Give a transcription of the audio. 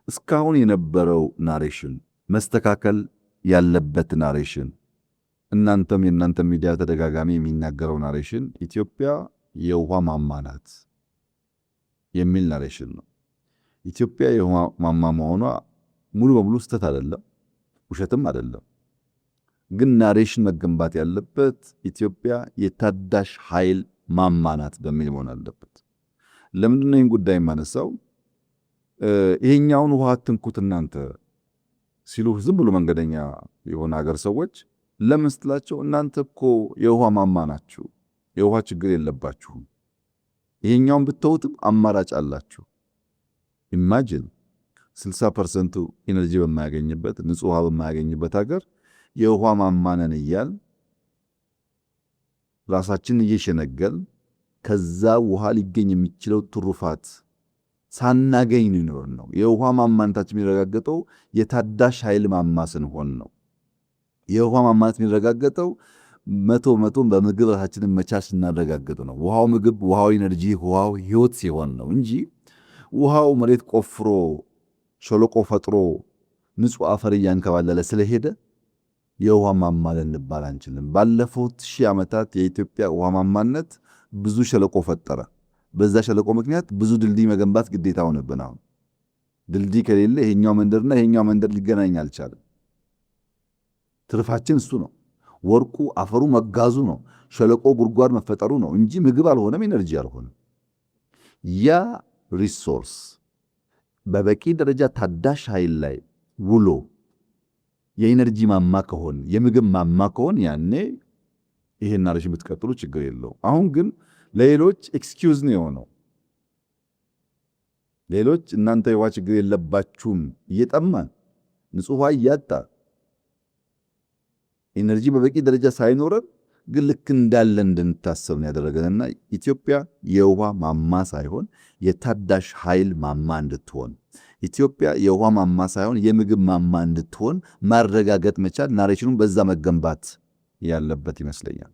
እስካሁን የነበረው ናሬሽን መስተካከል ያለበት ናሬሽን የእናንተ ሚዲያ ተደጋጋሚ የሚናገረው ናሬሽን ኢትዮጵያ የውሃ ማማ ናት የሚል ናሬሽን ነው። ኢትዮጵያ የውሃ ማማ መሆኗ ሙሉ በሙሉ ስህተት አይደለም፣ ውሸትም አይደለም። ግን ናሬሽን መገንባት ያለበት ኢትዮጵያ የታዳሽ ኃይል ማማ ናት በሚል መሆን አለበት። ለምንድን ነው ይህን ጉዳይ የማነሳው? ይሄኛውን ውሃ አትንኩት እናንተ ሲሉ ዝም ብሎ መንገደኛ የሆነ ሀገር ሰዎች ለምን ስትላቸው እናንተ እኮ የውሃ ማማ ናችሁ፣ የውሃ ችግር የለባችሁም፣ ይሄኛውን ብትተውትም አማራጭ አላችሁ። ኢማጂን 60% ኢነርጂ በማያገኝበት ንጹህ ውሃ በማያገኝበት ሀገር የውሃ ማማ ነን እያል ራሳችንን እየሸነገል ከዛ ውሃ ሊገኝ የሚችለው ትሩፋት ሳናገኝ ነው። የውሃ ማማነታችን የሚረጋገጠው የታዳሽ ኃይል ማማ ስንሆን ነው። የውሃ ማማነት የሚረጋገጠው መቶ በምግብ ራሳችንን መቻል ስናረጋግጥ ነው። ውሃው ምግብ፣ ውሃው ኢነርጂ፣ ውሃው ህይወት ሲሆን ነው እንጂ ውሃው መሬት ቆፍሮ ሸለቆ ፈጥሮ ንጹህ አፈር እያንከባለለ ስለሄደ የውሃ ማማ ልንባል አንችልም። ባለፉት 1000 ዓመታት የኢትዮጵያ ውሃ ማማነት ብዙ ሸለቆ ፈጠረ። በዛ ሸለቆ ምክንያት ብዙ ድልድይ መገንባት ግዴታ ሆነብን። አሁን ድልድይ ከሌለ ይሄኛው መንደርና ይሄኛው መንደር ሊገናኝ አልቻለም። ትርፋችን እሱ ነው። ወርቁ አፈሩ መጋዙ ነው። ሸለቆ ጉድጓድ መፈጠሩ ነው እንጂ ምግብ አልሆነም፣ ኢነርጂ አልሆነም። ያ ሪሶርስ በበቂ ደረጃ ታዳሽ ኃይል ላይ ውሎ የኢነርጂ ማማ ከሆን የምግብ ማማ ከሆን ያኔ ይሄን ናሬሽን ብትቀጥሉ ችግር የለው። አሁን ግን ለሌሎች ኤክስኪውዝ ነው የሆነው። ሌሎች እናንተ የውሃ ችግር የለባችሁም እየጠማን ንጹህ ውሃ እያጣ ኢነርጂ በበቂ ደረጃ ሳይኖረን ግን ልክ እንዳለ እንድንታሰብ ነው ያደረገንና ኢትዮጵያ የውሃ ማማ ሳይሆን የታዳሽ ኃይል ማማ እንድትሆን፣ ኢትዮጵያ የውሃ ማማ ሳይሆን የምግብ ማማ እንድትሆን ማረጋገጥ መቻል ናሬሽኑን በዛ መገንባት ያለበት ይመስለኛል።